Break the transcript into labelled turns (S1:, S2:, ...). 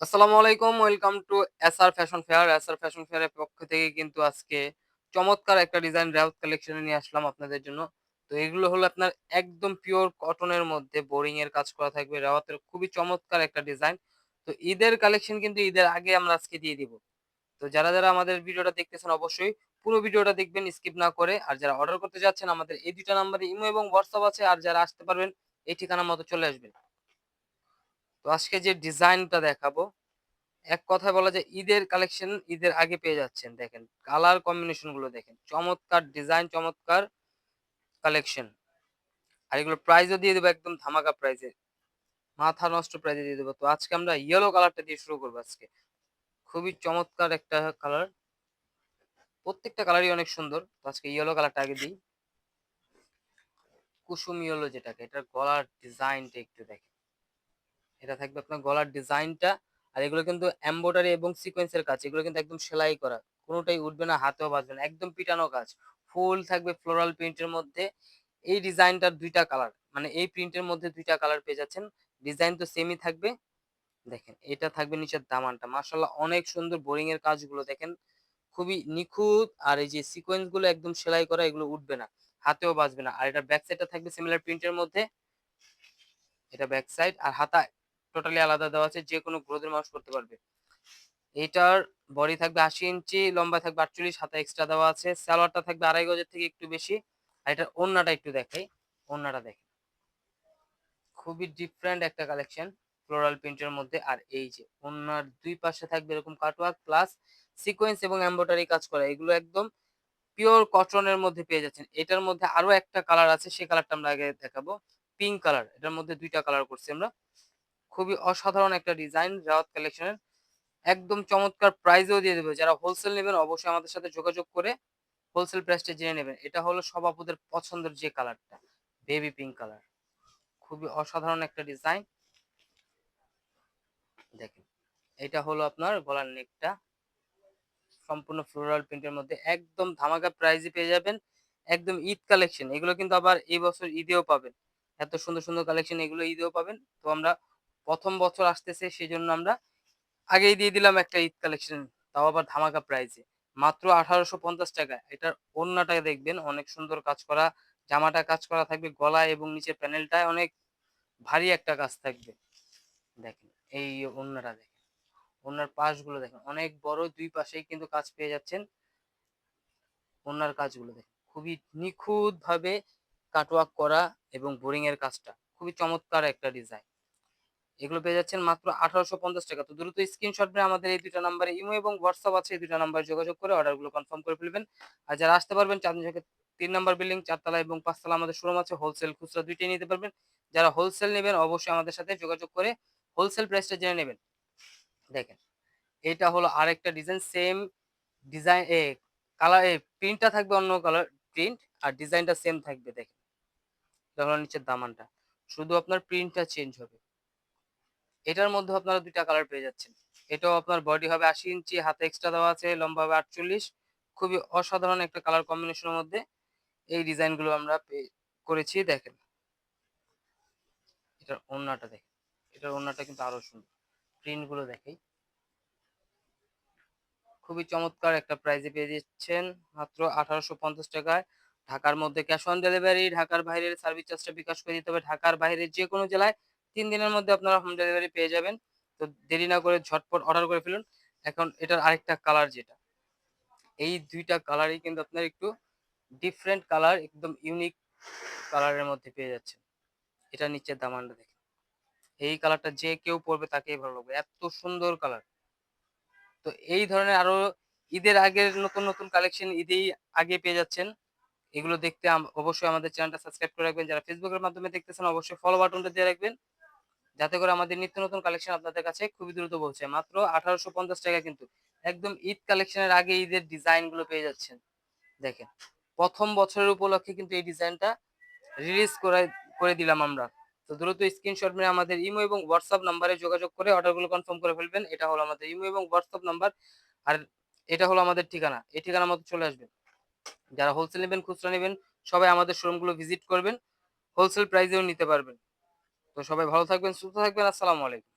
S1: আসসালামু আলাইকুম। Welcome to SR fashion fair. SR fashion ফেয়ারের পক্ষ থেকে কিন্তু আজকে চমৎকার একটা ডিজাইন রেওয়াত কালেকশন এ নিয়ে আসলাম আপনাদের জন্য। তো এগুলো হলো আপনার একদম পিওর কটনের মধ্যে বোরিং এর কাজ করা থাকবে। রেওয়াতের খুবই চমৎকার একটা ডিজাইন। তো ঈদের কালেকশন কিন্তু ঈদের আগে আমরা আজকে দিয়ে দিব। তো যারা আমাদের ভিডিওটা দেখতেছেন অবশ্যই পুরো ভিডিওটা দেখবেন স্কিপ না করে। আর যারা অর্ডার করতে যাচ্ছেন আমাদের এই ২ টা নাম্বারে ইমো এবং হোয়াটসঅ্যাপ আছে। আর যারা আসতে পারবেন এই ঠিকানা মতো চলে আসবেন। তো আজকে যে ডিজাইনটা দেখাবো এক কথায় বলা যায় ঈদের কালেকশন ঈদের আগে পেয়ে যাচ্ছেন। দেখেন কালার কম্বিনেশন গুলো দেখেন। চমৎকার ডিজাইন, চমৎকার কালেকশন। আর এগুলো প্রাইসও দিয়ে দেবো একদম ধামাকা প্রাইসে। মাথা নষ্ট প্রাইসে দিয়ে দেবো। তো আজকে আমরা ইয়েলো কালারটা দিয়ে শুরু করবো আজকে। খুবই চমৎকার একটা কালার। প্রত্যেকটা কালারই অনেক সুন্দর। তো আজকে ইয়েলো কালারটা আগে দিই। কুসুম ইয়েলো যেটাকে, এটার গলার ডিজাইনটা একটু দেখেন। এটা থাকবে আপনার গলার ডিজাইনটা। আর এগুলো কিন্তু এমব্রয়ডারি এবং সিকোয়েন্সের কাজ। এগুলো কিন্তু একদম সেলাই করা। কোনটাই উঠবে না, হাতেও বাজবে না। একদম পিটানো কাজ। ফুল থাকবে ফ্লোরাল প্রিন্টের মধ্যে। এই ডিজাইনটার ২ টা কালার। মানে এই প্রিন্টের মধ্যে ২ টা কালার পেয়ে যাচ্ছেন। ডিজাইন তো সেমই থাকবে। দেখেন এটা থাকবে নিচের দামানটা। মাশাআল্লাহ অনেক সুন্দর বোরিং এর কাজগুলো দেখেন। খুবই নিখুঁত। আর এই যে সিকোয়েন্স গুলো একদম সেলাই করা, এগুলো উঠবে না। হাতেও বাজবে না। আর এটার ব্যাক সাইডটা থাকবে সিমিলার প্রিন্টের মধ্যে। এটা ব্যাক সাইড। আর হাতা টোটালি আলাদা দেওয়া আছে, যে কোনো গ্রোথের মানুষ করতে পারবে। এটার বডি থাকবে ৮০ ইঞ্চি, লম্বা থাকবে ৪৮, হাতা এক্সট্রা দেওয়া আছে। সালোয়ারটা থাকবে ২.৫ গজের থেকে একটু বেশি। আর এটার ওড়নাটা একটু দেখাই। ওড়নাটা দেখেন। খুবই ডিফারেন্ট একটা কালেকশন ফ্লোরাল প্রিন্টের মধ্যে। আর এই যে ওড়নার ২ পাশে থাকবে এরকম কাটওয়ার্ক প্লাস সিকোয়েন্স এবং এমব্রয়ডারি কাজ করা। এগুলো একদম পিওর কটনের মধ্যে পেয়ে যাচ্ছেন। এটার মধ্যে আরো একটা কালার আছে, সেই কালারটা আমরা আগে দেখাবো। Pink colour. এটার মধ্যে ২ টা কালার করছি আমরা। খুবই অসাধারণ একটা ডিজাইন রাওয়াত কালেকশনের। একদম চমৎকার প্রাইসেও দিয়ে দেবে। যারা হোলসেল নেবেন অবশ্যই আমাদের সাথে যোগাযোগ করে হোলসেল প্রাইসটা জেনে নেবেন। এটা হলো সব আপুদের পছন্দের যে কালারটা, বেবি পিঙ্ক কালার। খুবই অসাধারণ একটা ডিজাইন। দেখেন এটা হলো আপনার গলার নেকটা। সম্পূর্ণ ফ্লোরাল প্রিন্টের মধ্যে একদম ধামাকা প্রাইজে পেয়ে যাবেন। একদম ঈদ কালেকশন। এগুলো কিন্তু আবার এই বছর ঈদেও পাবেন। এত সুন্দর, সুন্দর কালেকশন এগুলো ঈদেও পাবেন। তো আমরা ১ম বছর আসতেছে সেজন্য আমরা আগেই দিয়ে দিলাম একটা ঈদ কালেকশন। তাও আবার ধামাকা প্রাইজে। মাত্র ৳১৮৫০। এটার ওড়নাটা দেখবেন অনেক সুন্দর কাজ করা। জামাটা কাজ করা থাকবে গলায় এবং নিচের প্যানেলটায় অনেক ভারী একটা কাজ থাকবে। দেখেন এই ওড়নাটা দেখেন। ওড়নার পাশগুলো দেখেন। অনেক বড় ২ পাশেই কিন্তু কাজ পেয়ে যাচ্ছেন। ওড়নার কাজগুলো দেখেন। খুবই নিখুঁতভাবে কাটওয়ার্ক করা এবং বোরিং এর কাজটা। খুবই চমৎকার একটা ডিজাইন। এগুলো পেয়ে যাচ্ছেন মাত্র ৳১৮৫০। তো দ্রুত স্ক্রিনশট নিয়ে আমাদের এই ২ টা নাম্বারে ইমো এবং হোয়াটসঅ্যাপ আছে। এই ২ টা নাম্বারে যোগাযোগ করে অর্ডারগুলো কনফার্ম করে ফেলবেন। আর যারা আসতে পারবেন চাঁদনী চকের ৩ নাম্বার বিল্ডিং ৪ তলা এবং ৫ তলা আমাদের শোরুম আছে। হোলসেল খুচরা ২ টাই নিতে পারবেন। যারা হোলসেল নেবেন অবশ্যই আমাদের সাথে যোগাযোগ করে হোলসেল প্রাইসটা জেনে নেবেন। দেখেন এটা হলো আরেকটা ডিজাইন সেম ডিজাইন কালার প্রিন্টটা থাকবে অন্য কালার প্রিন্ট। আর ডিজাইনটা সেম থাকবে দেখেন। এটা হলো নিচের দামানটা। শুধু আপনার প্রিন্টটা চেঞ্জ হবে। এটার মধ্যেও আপনারা ২ টা কালার পেয়ে যাচ্ছেন। এটাও আপনার বডি হবে ৮০ ইঞ্চি, হাতে এক্সট্রা দেওয়া আছে, লম্বা হবে ৪৮। খুবই অসাধারণ একটা কালার কম্বিনেশনের মধ্যে এই ডিজাইনগুলো আমরা করেছি দেখেন। এটার ওড়নাটা দেখেন। এটার ওড়নাটা কিন্তু আরো সুন্দর। প্রিন্টগুলো দেখাই। খুবই চমৎকার একটা প্রাইজে পেয়ে যাচ্ছেন মাত্র ৳১৮৫০। ঢাকার মধ্যে ক্যাশ অন ডেলিভারি, ঢাকার বাইরের সার্ভিস চার্জটা বিকাশ করে দিতে হবে। ঢাকার বাইরে যেকোনো জেলায় ৩ দিনের মধ্যে আপনারা হোম ডেলিভারি পেয়ে যাবেন। তো দেরি না করে ঝটপট অর্ডার করে ফেলুন। এখন এটার আরেকটা কালার যেটা, এই ২ টা কালারই কিন্তু আপনার একটু ডিফারেন্ট কালার, একদম ইউনিক কালারের মধ্যে পেয়ে যাচ্ছেন। এটার নিচের দামানটা দেখেন। এই কালারটা যে কেউ পড়বে তাকেই ভালো লাগবে। এত সুন্দর কালার। তো এই ধরনের আরো ঈদের আগের নতুন, নতুন কালেকশন ঈদেই আগে পেয়ে যাচ্ছেন। এগুলো দেখতে অবশ্যই আমাদের চ্যানেলটা সাবস্ক্রাইব করে রাখবেন। যারা Facebook এর মাধ্যমে দেখতেছেন অবশ্যই ফলো বাটনটা দিয়ে রাখবেন। যাতে করে আমাদের নিত্য নতুন কালেকশন আপনাদের কাছে খুবই দ্রুত পৌঁছায়। মাত্র ৳১৮৫০ কিন্তু। একদম ঈদ কালেকশনের আগে ঈদের ডিজাইন গুলো পেয়ে যাচ্ছেন। দেখেন। ১ম বছরের উপলক্ষে কিন্তু এই ডিজাইনটা রিলিজ করে দিলাম আমরা। তো দ্রুত স্ক্রিনশট নিয়ে আমাদের ইমো এবং হোয়াটসঅ্যাপ নাম্বারে যোগাযোগ করে অর্ডারগুলো কনফার্ম করে ফেলবেন। এটা হলো আমাদের ইমো এবং হোয়াটসঅ্যাপ নাম্বার। আর এটা হলো আমাদের ঠিকানা। এই ঠিকানা মতো চলে আসবেন। যারা হোলসেল নেবেন, খুচরা নেবেন সবাই আমাদের শোরুমগুলো ভিজিট করবেন। হোলসেল প্রাইসেও নিতে পারবেন। তো সবাই ভালো থাকবেন, সুস্থ থাকবেন। আসসালামু আলাইকুম।